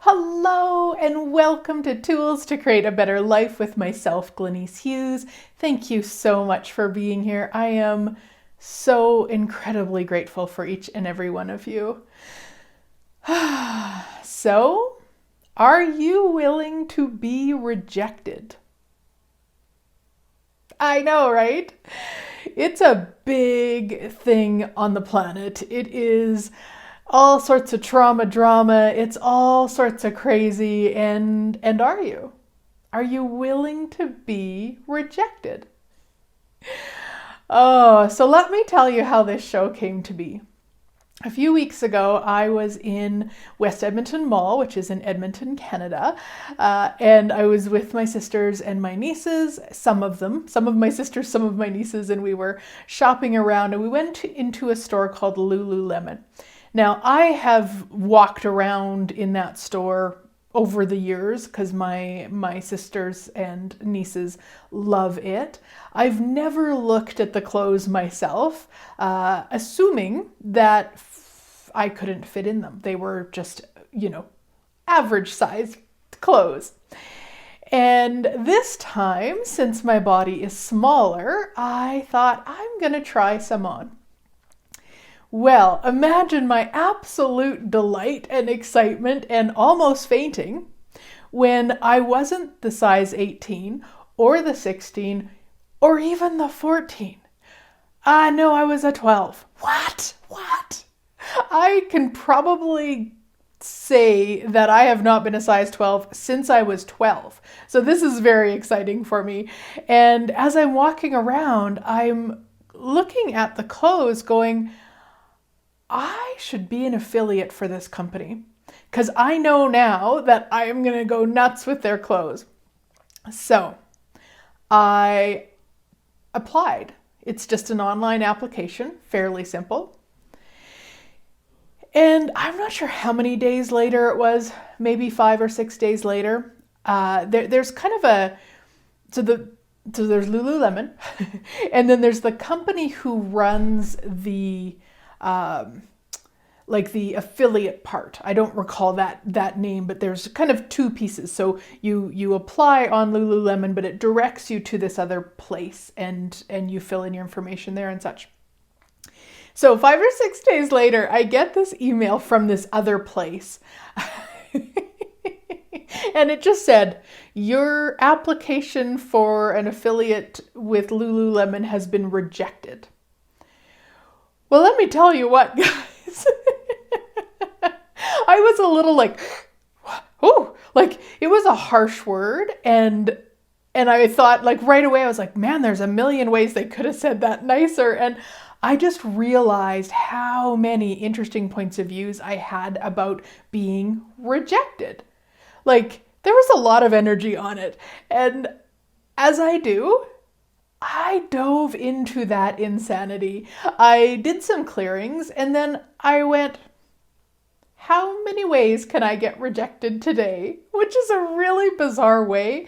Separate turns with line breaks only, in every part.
Hello and welcome to Tools to Create a Better Life with myself, Glenyce Hughes. Thank you so much for being here. I am so incredibly grateful for each and every one of you. So, are you willing to be rejected? I know, right? It's a big thing on the planet. It is all sorts of trauma drama. It's all sorts of crazy. And are you? Are you willing to be rejected? Oh, so let me tell you how this show came to be. A few weeks ago, I was in West Edmonton Mall, which is in Edmonton, Canada, and I was with my sisters and my nieces, some of my sisters, some of my nieces, and we were shopping around, and we went into a store called Lululemon. Now, I have walked around in that store over the years because my sisters and nieces love it. I've never looked at the clothes myself, assuming that I couldn't fit in them. They were just, average size clothes. And this time, since my body is smaller, I thought I'm going to try some on. Well, imagine my absolute delight and excitement and almost fainting when I wasn't the size 18 or the 16 or even the 14. No, I was a 12. What? I can probably say that I have not been a size 12 since I was 12. So this is very exciting for me. And as I'm walking around, I'm looking at the clothes going, I should be an affiliate for this company because I know now that I am going to go nuts with their clothes. So I applied. It's just an online application, fairly simple. And I'm not sure how many days later it was, maybe 5 or 6 days later. There's kind of so there's Lululemon, and then there's the company who runs the the affiliate part. I don't recall that name, but there's kind of two pieces. So you apply on Lululemon, but it directs you to this other place, and you fill in your information there and such. So 5 or 6 days later, I get this email from this other place. And it just said, your application for an affiliate with Lululemon has been rejected. Well, let me tell you what, guys. I was a little it was a harsh word. And I thought right away, I was like, man, there's a million ways they could have said that nicer. And I just realized how many interesting points of views I had about being rejected. There was a lot of energy on it. And as I do, I dove into that insanity. I did some clearings and then I went, how many ways can I get rejected today? Which is a really bizarre way.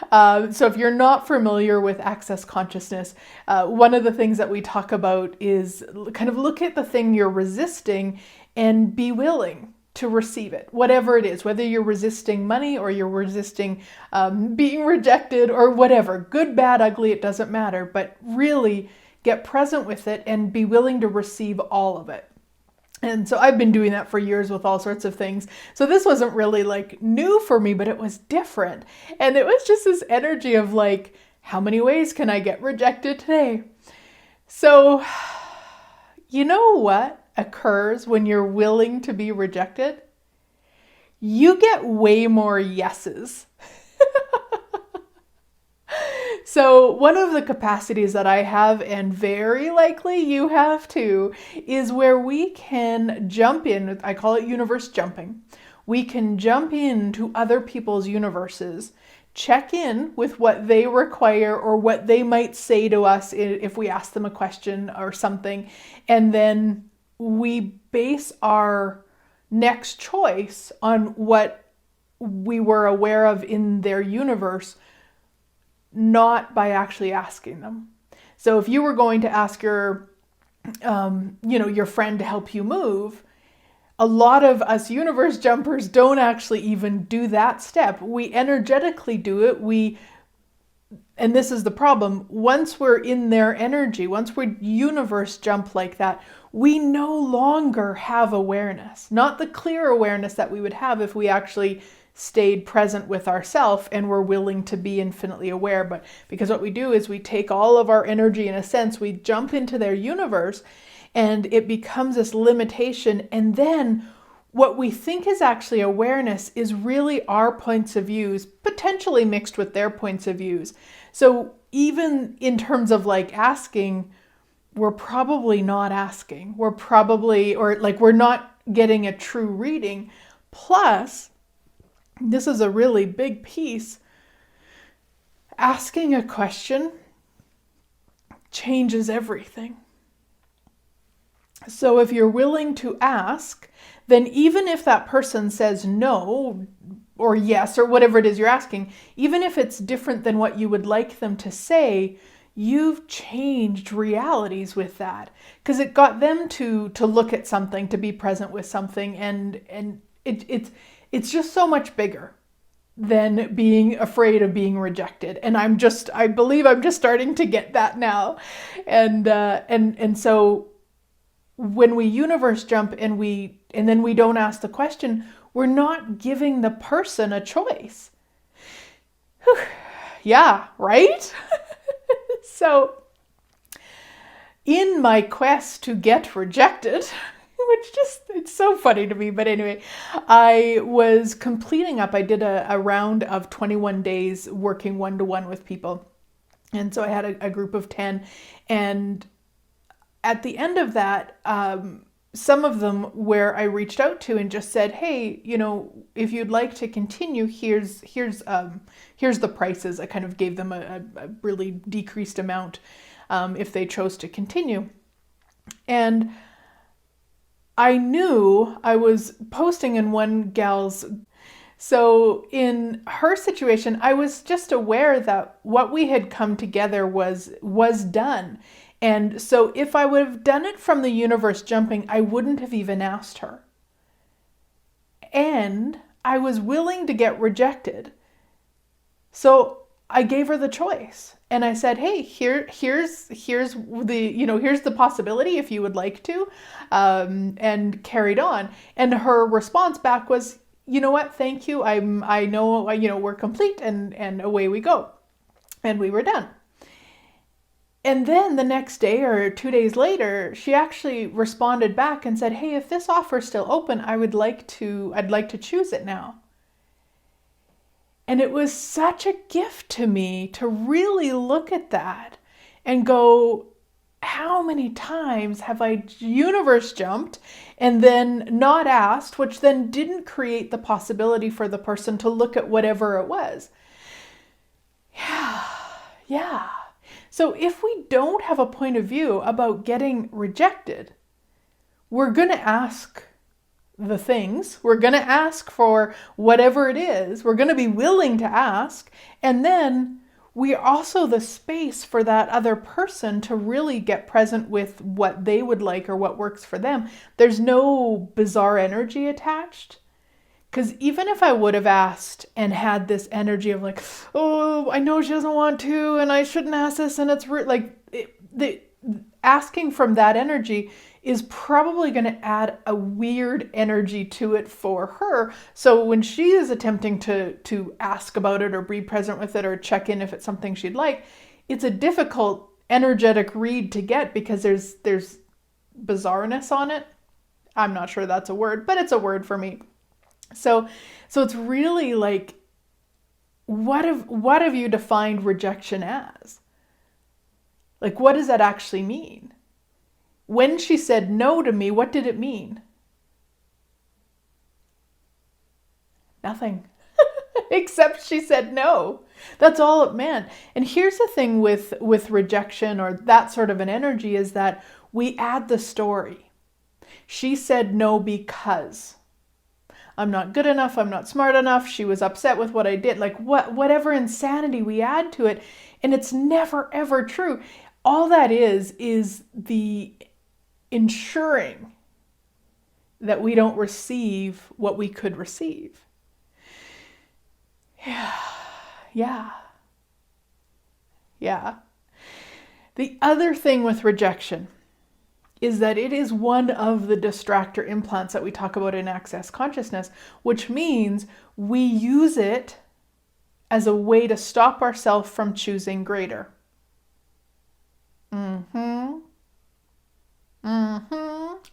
So if you're not familiar with access consciousness, one of the things that we talk about is kind of look at the thing you're resisting and be willing to receive it, whatever it is, whether you're resisting money or you're resisting being rejected or whatever, good, bad, ugly, it doesn't matter, but really get present with it and be willing to receive all of it. And so I've been doing that for years with all sorts of things. So this wasn't really new for me, but it was different. And it was just this energy of how many ways can I get rejected today? So, you know what occurs when you're willing to be rejected? You get way more yeses. So one of the capacities that I have, and very likely you have too, is where we can jump in. I call it universe jumping. We can jump into other people's universes, check in with what they require or what they might say to us if we ask them a question or something, and then we base our next choice on what we were aware of in their universe, not by actually asking them. So if you were going to ask your friend to help you move, a lot of us universe jumpers don't actually even do that step. We energetically do it. And this is the problem. Once we're in their energy, once we universe jump like that, we no longer have awareness. Not the clear awareness that we would have if we actually stayed present with ourselves and were willing to be infinitely aware. But because what we do is we take all of our energy, in a sense, we jump into their universe, and it becomes this limitation. And then what we think is actually awareness is really our points of views, potentially mixed with their points of views. So even in terms of like asking, we're probably not asking. We're not getting a true reading. Plus, this is a really big piece. Asking a question changes everything. So if you're willing to ask, then even if that person says no or yes or whatever it is you're asking, even if it's different than what you would like them to say, you've changed realities with that, because it got them to look at something, to be present with something, and it's just so much bigger than being afraid of being rejected. And I believe I'm just starting to get that now. And so when we universe jump and then we don't ask the question, we're not giving the person a choice. Whew. Yeah, right? So in my quest to get rejected, it's so funny to me, but anyway, I was I did a round of 21 days working one-to-one with people. And so I had a group of 10, and at the end of that, some of them where I reached out to and just said, hey, if you'd like to continue, here's the prices. I kind of gave them a really decreased amount if they chose to continue. And I knew I was posting in one gal's. So in her situation, I was just aware that what we had come together was done. And so if I would have done it from the universe jumping, I wouldn't have even asked her. And I was willing to get rejected. So I gave her the choice. And I said, hey, here's the possibility if you would like to, and carried on. And her response back was, you know what, thank you. I know, we're complete, and away we go. And we were done. And then the next day or 2 days later, she actually responded back and said, hey, if this offer is still open, I'd like to choose it now. And it was such a gift to me to really look at that and go, how many times have I universe jumped and then not asked, which then didn't create the possibility for the person to look at whatever it was. Yeah. So if we don't have a point of view about getting rejected, we're going to ask the things, we're going to ask for whatever it is, we're going to be willing to ask, and then we are also the space for that other person to really get present with what they would like or what works for them. There's no bizarre energy attached. Because even if I would have asked and had this energy of like, oh, I know she doesn't want to, and I shouldn't ask this, and it's the asking from that energy is probably going to add a weird energy to it for her. So when she is attempting to ask about it or be present with it or check in if it's something she'd like, it's a difficult energetic read to get because there's bizarreness on it. I'm not sure that's a word, but it's a word for me. So it's really like, what have you defined rejection as? Like, what does that actually mean? When she said no to me, what did it mean? Nothing. Except she said no. That's all it meant. And here's the thing with rejection or that sort of an energy is that we add the story. She said no because I'm not good enough, I'm not smart enough, she was upset with what I did, like whatever insanity we add to it, and it's never ever true. All that is the ensuring that we don't receive what we could receive. Yeah. The other thing with rejection is that it is one of the distractor implants that we talk about in Access Consciousness, which means we use it as a way to stop ourselves from choosing greater.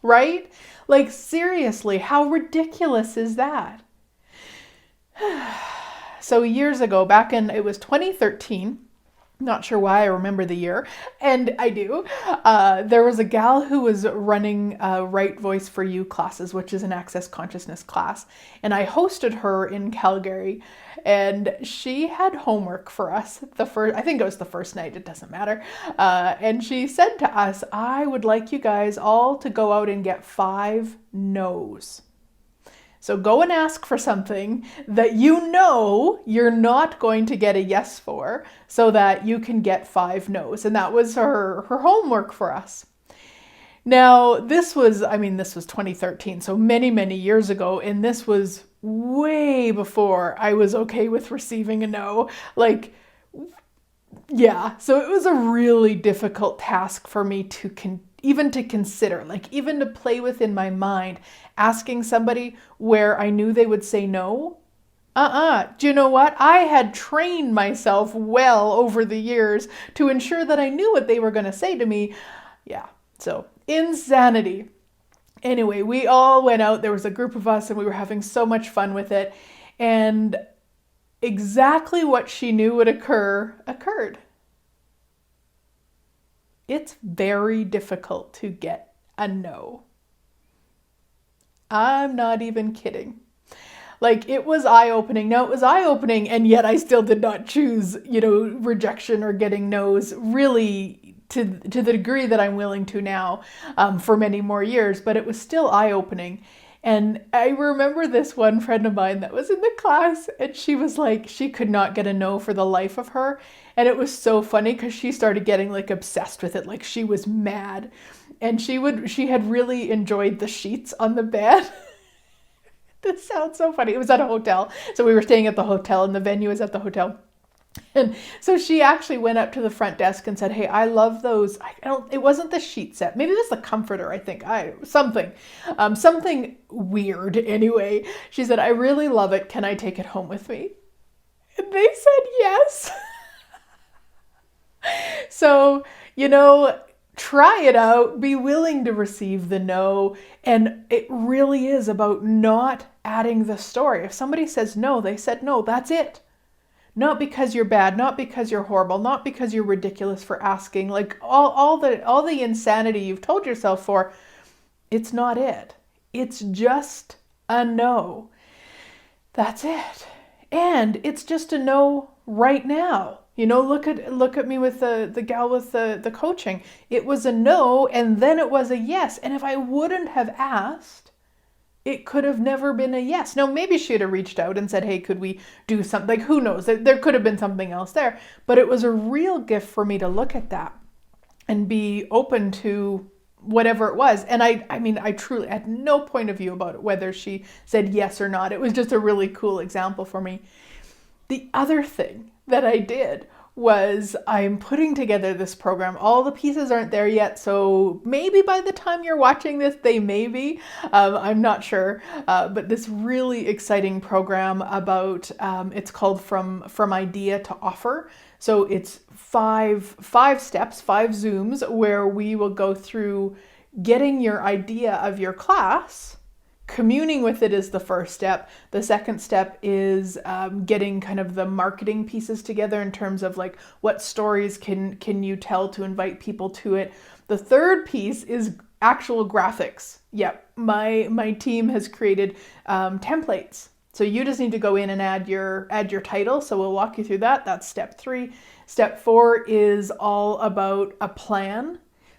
Right? Like, seriously, how ridiculous is that? So years ago, it was 2013, not sure why I remember the year, and I do, there was a gal who was running Right Voice for You classes, which is an Access Consciousness class, and I hosted her in Calgary, and she had homework for us I think it was the first night, it doesn't matter, and she said to us, I would like you guys all to go out and get 5 no's. So go and ask for something that you know you're not going to get a yes for, so that you can get 5 no's. And that was her homework for us. Now, this was 2013, so many, many years ago, and this was way before I was okay with receiving a no. So it was a really difficult task for me to even to consider, even to play with in my mind, asking somebody where I knew they would say no. Do you know what? I had trained myself well over the years to ensure that I knew what they were going to say to me. So insanity. Anyway, we all went out. There was a group of us and we were having so much fun with it. And exactly what she knew would occur, occurred. It's very difficult to get a no. I'm not even kidding. It was eye-opening. Now, it was eye-opening, and yet I still did not choose, rejection or getting no's really to the degree that I'm willing to now for many more years, but it was still eye-opening. And I remember this one friend of mine that was in the class, and she was like, she could not get a no for the life of her. And it was so funny because she started getting obsessed with it. She was mad. And she had really enjoyed the sheets on the bed. This sounds so funny. It was at a hotel. So we were staying at the hotel and the venue was at the hotel. And so she actually went up to the front desk and said, hey, I love those. It wasn't the sheet set. Maybe it was the comforter, I think. Something weird anyway. She said, I really love it. Can I take it home with me? And they said yes. So, try it out, be willing to receive the no. And it really is about not adding the story. If somebody says no, they said no, that's it. Not because you're bad, not because you're horrible, not because you're ridiculous for asking, all the insanity you've told yourself for, it's not it. It's just a no. That's it. And it's just a no right now. Look at me with the gal with the coaching. It was a no, and then it was a yes. And if I wouldn't have asked, it could have never been a yes. Now, maybe she'd have reached out and said, hey, could we do something? Who knows? There could have been something else there. But it was a real gift for me to look at that and be open to whatever it was. And I truly had no point of view about it, whether she said yes or not. It was just a really cool example for me. The other thing that I did was I'm putting together this program. All the pieces aren't there yet, so maybe by the time you're watching this, they may be. I'm not sure. But this really exciting program about, it's called From Idea to Offer. So it's five steps, 5 Zooms, where we will go through getting your idea of your class. Communing with it is the first step. The second step is getting kind of the marketing pieces together in terms of what stories can you tell to invite people to it. The third piece is actual graphics. Yep, my team has created templates. So you just need to go in and add your title. So we'll walk you through that. That's step 3. Step 4 is all about a plan.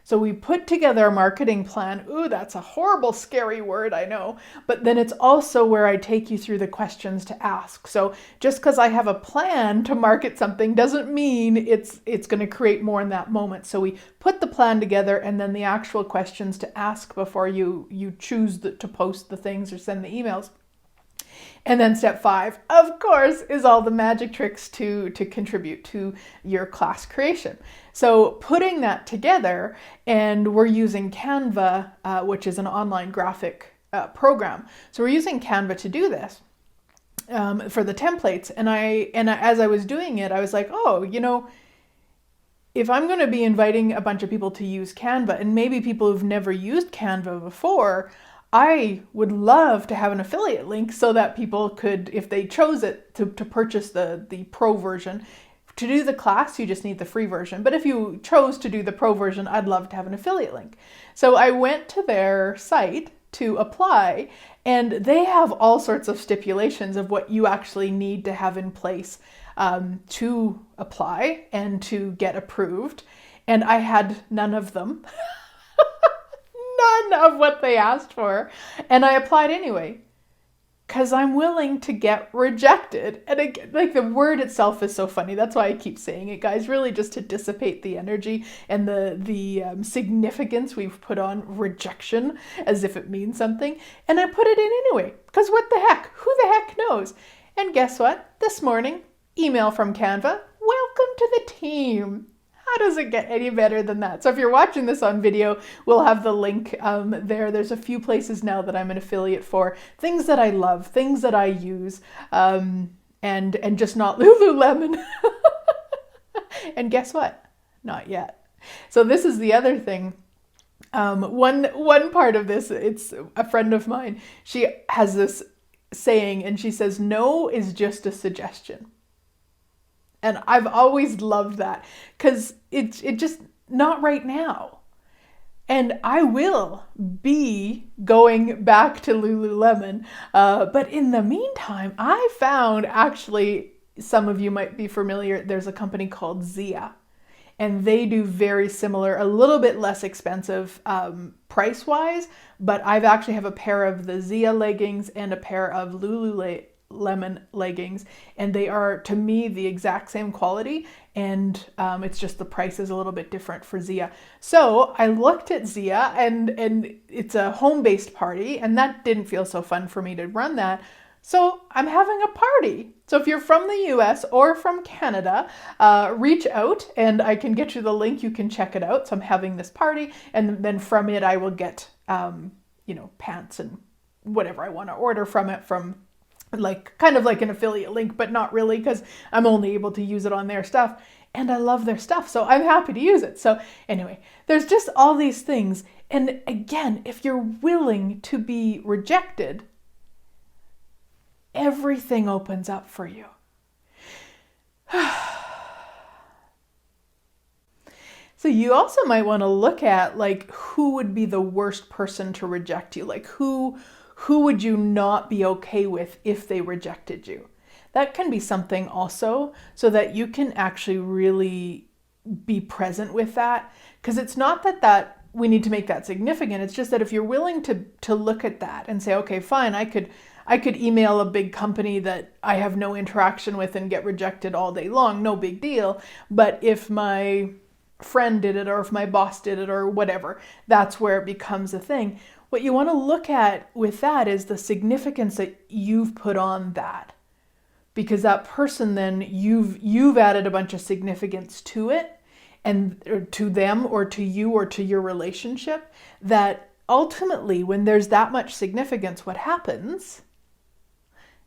So we put together a marketing plan. Ooh, that's a horrible, scary word, I know. But then it's also where I take you through the questions to ask. So just because I have a plan to market something doesn't mean it's going to create more in that moment. So we put the plan together, and then the actual questions to ask before you choose to post the things or send the emails. And then step 5, of course, is all the magic tricks to contribute to your class creation. So putting that together, and we're using Canva, which is an online graphic program. So we're using Canva to do this for the templates. And as I was doing it, I was like, oh, if I'm going to be inviting a bunch of people to use Canva, and maybe people who've never used Canva before, I would love to have an affiliate link so that people could, if they chose it, to purchase the pro version. To do the class, you just need the free version. But if you chose to do the pro version, I'd love to have an affiliate link. So I went to their site to apply, and they have all sorts of stipulations of what you actually need to have in place to apply and to get approved. And I had none of them. None of what they asked for. And I applied anyway, because I'm willing to get rejected. And again, like, the word itself is so funny. That's why I keep saying it, guys, really just to dissipate the energy and the significance we've put on rejection as if it means something. And I put it in anyway, because what the heck? Who the heck knows? And guess what? This morning, email from Canva, welcome to the team. How does it get any better than that? So if you're watching this on video, we'll have the link there. There's a few places now that I'm an affiliate for. Things that I love, things that I use, and just not Lululemon. And guess what? Not yet. So this is the other thing. One part of this, it's a friend of mine. She has this saying, and she says, no is just a suggestion. And I've always loved that, because it just not right now. And I will be going back to Lululemon. But in the meantime, I found, actually, some of you might be familiar, there's a company called 𝐤𝐴. And they do very similar, a little bit less expensive price-wise. But I've actually have a pair of the 𝐤𝐴 leggings and a pair of Lululemon leggings, and they are, to me, the exact same quality, and it's just the price is a little bit different for 𝐤𝐴. So I looked at 𝐤𝐴, and it's a home-based party, and that didn't feel so fun for me to run that. So I'm having a party. So if you're from the US or from Canada, reach out and I can get you the link. You can check it out. So I'm having this party, and then from it I will get pants and whatever I want to order from it, from kind of like an affiliate link, but not really, because I'm only able to use it on their stuff, and I love their stuff, so I'm happy to use it. So anyway, there's just all these things. And again, if you're willing to be rejected, everything opens up for you. So you also might want to look at, like, who would be the worst person to reject you? Like, who would you not be okay with if they rejected you? That can be something also, so that you can actually really be present with that. Because it's not that we need to make that significant. It's just that if you're willing to look at that and say, okay, fine, I could email a big company that I have no interaction with and get rejected all day long, no big deal. But if my friend did it, or if my boss did it, or whatever, that's where it becomes a thing. What you want to look at with that is the significance that you've put on that. Because that person, then you've added a bunch of significance to it, and or to them, or to you, or to your relationship, that ultimately, when there's that much significance, what happens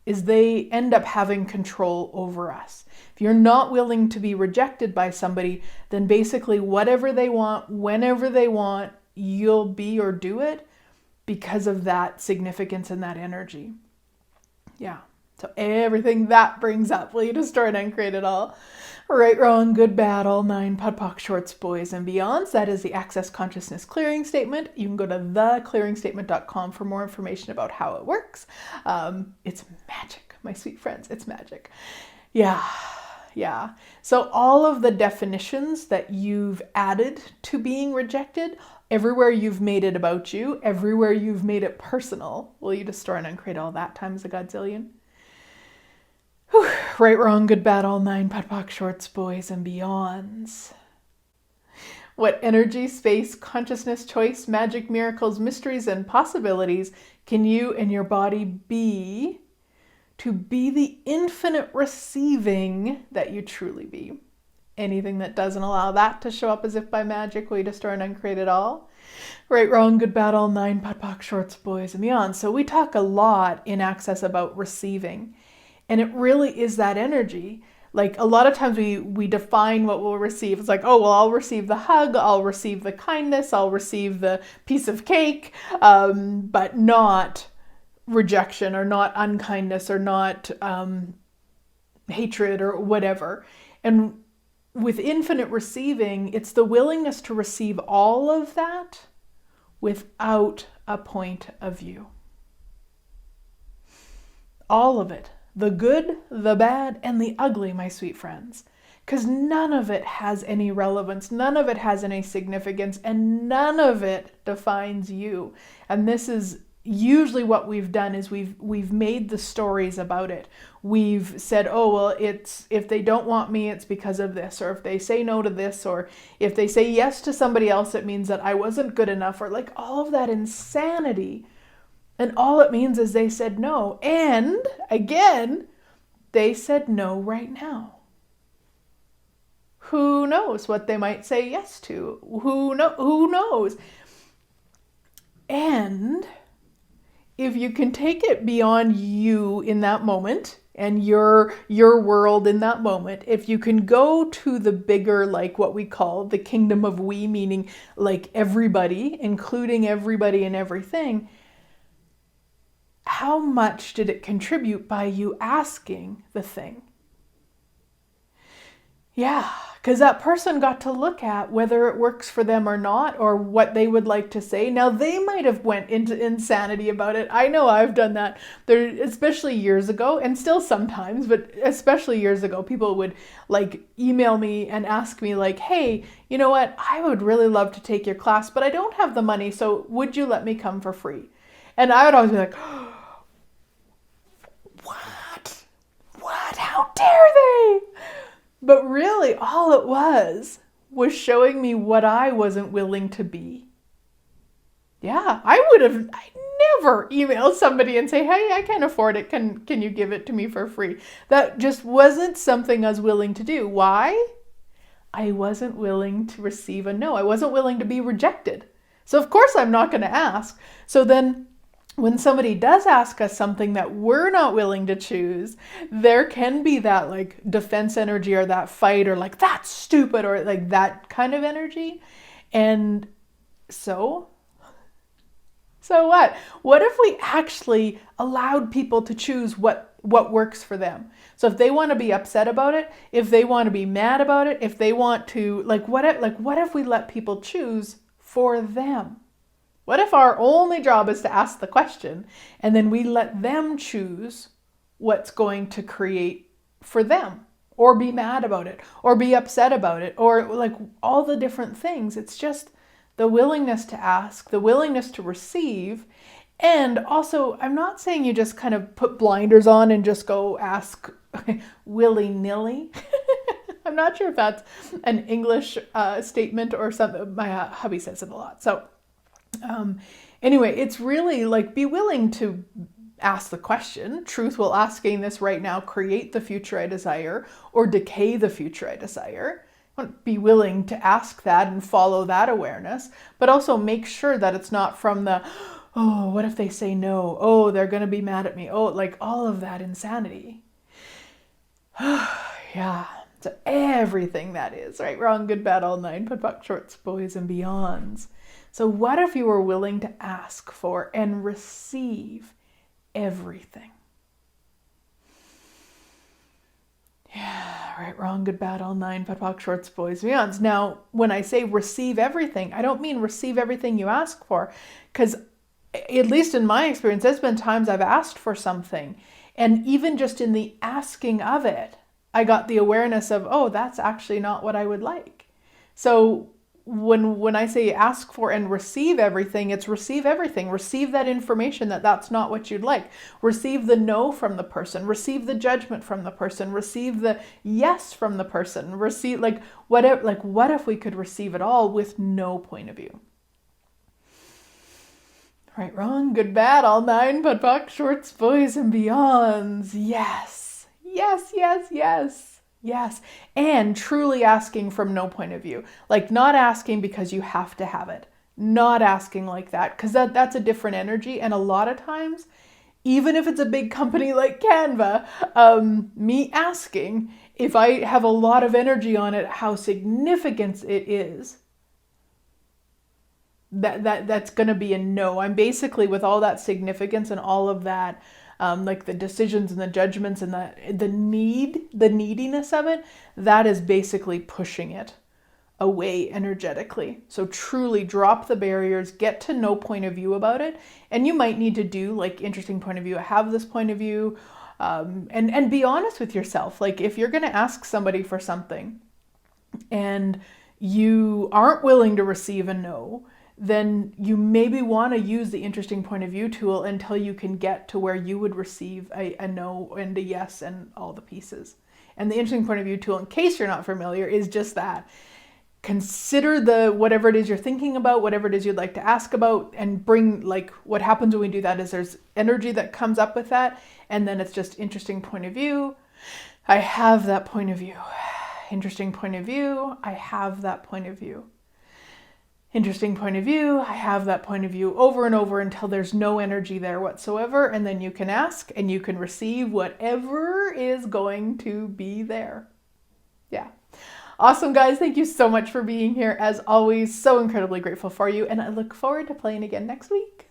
is they end up having control over us. If you're not willing to be rejected by somebody, then basically whatever they want, whenever they want, you'll be or do it, because of that significance and that energy. Yeah. So everything that brings up, will you destroy it and create it all? Right, wrong, good, bad, all nine, POD, POC, shorts, boys, and beyonds. That is the Access Consciousness Clearing Statement. You can go to theclearingstatement.com for more information about how it works. It's magic, my sweet friends. It's magic. Yeah. Yeah. So all of the definitions that you've added to being rejected, everywhere you've made it about you, everywhere you've made it personal, will you destroy and uncreate all that times a godzillion? Whew. Right, wrong, good, bad, all nine, POD, POC, shorts, boys, and beyonds. What energy, space, consciousness, choice, magic, miracles, mysteries, and possibilities can you and your body be to be the infinite receiving that you truly be? Anything that doesn't allow that to show up as if by magic, will you destroy and uncreate it all? Right, wrong, good, bad, all nine, POD, POC, shorts, boys, and beyond. So we talk a lot in Access about receiving, and it really is that energy. Like a lot of times we define what we'll receive. It's like, oh, well, I'll receive the hug, I'll receive the kindness, I'll receive the piece of cake, but not rejection or not unkindness or not hatred or whatever. And with infinite receiving, it's the willingness to receive all of that without a point of view. All of it. The good, the bad, and the ugly, my sweet friends. Because none of it has any relevance, none of it has any significance, and none of it defines you. And this is usually what we've done is we've made the stories about it. We've said, oh, well, it's if they don't want me, it's because of this, or if they say no to this, or if they say yes to somebody else, it means that I wasn't good enough, or like all of that insanity. And all it means is they said no. And again, they said no right now. Who knows what they might say yes to? Who knows? And if you can take it beyond you in that moment and your world in that moment, if you can go to the bigger, like what we call the kingdom of we, meaning like everybody, including everybody and everything, how much did it contribute by you asking the thing? Yeah, because that person got to look at whether it works for them or not, or what they would like to say. Now, they might have went into insanity about it. I know I've done that, there, especially years ago, and still sometimes, but especially years ago, people would like email me and ask me like, hey, you know what, I would really love to take your class, but I don't have the money, so would you let me come for free? And I would always be like, What? How dare they? But really, all it was showing me what I wasn't willing to be. Yeah, I never email somebody and say, hey, I can't afford it. Can you give it to me for free? That just wasn't something I was willing to do. Why? I wasn't willing to receive a no. I wasn't willing to be rejected. So of course I'm not going to ask. So then when somebody does ask us something that we're not willing to choose, there can be that like defense energy or that fight or like, that's stupid, or like that kind of energy. And so what? What if we actually allowed people to choose what works for them? So if they want to be upset about it, if they want to be mad about it, if they want to what if we let people choose for them? What if our only job is to ask the question and then we let them choose what's going to create for them, or be mad about it, or be upset about it, or like all the different things? It's just the willingness to ask, the willingness to receive. And also, I'm not saying you just kind of put blinders on and just go ask willy-nilly. I'm not sure if that's an English statement or something. My hubby says it a lot. So anyway, it's really like, be willing to ask the question. Truth, will asking this right now create the future I desire or decay the future I desire? Be willing to ask that and follow that awareness, but also make sure that it's not from the, oh, what if they say no? Oh, they're going to be mad at me. Oh, like all of that insanity. Yeah. So everything that is, right, wrong, good, bad, all nine, POD, POC, shorts, boys, and beyonds. So what if you were willing to ask for and receive everything? Yeah, right, wrong, good, bad, all nine, POD, POC, shorts, boys, and beyonds. Now, when I say receive everything, I don't mean receive everything you ask for, because at least in my experience, there's been times I've asked for something, and even just in the asking of it, I got the awareness of, oh, that's actually not what I would like. So when I say ask for and receive everything, it's receive everything. Receive that information that that's not what you'd like. Receive the no from the person. Receive the judgment from the person. Receive the yes from the person. Receive what if we could receive it all with no point of view? Right, wrong, good, bad, all nine, but buck, shorts, boys, and beyonds. Yes, yes, yes, yes. Yes, and truly asking from no point of view. Like not asking because you have to have it. Not asking like that, because that's a different energy. And a lot of times, even if it's a big company like Canva, me asking if I have a lot of energy on it, how significant it is, that's going to be a no. I'm basically, with all that significance and all of that, like the decisions and the judgments and the neediness of it, that is basically pushing it away energetically. So truly drop the barriers, get to no point of view about it. And you might need to do like interesting point of view, have this point of view, and be honest with yourself. Like if you're going to ask somebody for something and you aren't willing to receive a no, then you maybe want to use the interesting point of view tool until you can get to where you would receive a no and a yes and all the pieces. And the interesting point of view tool, in case you're not familiar, is just that. Consider whatever it is you're thinking about, whatever it is you'd like to ask about, and bring, like, what happens when we do that is there's energy that comes up with that, and then it's just interesting point of view. I have that point of view. Interesting point of view. I have that point of view. Interesting point of view, I have that point of view, over and over until there's no energy there whatsoever, and then you can ask and you can receive whatever is going to be there. Yeah. Awesome, guys. Thank you so much for being here. As always, so incredibly grateful for you, and I look forward to playing again next week.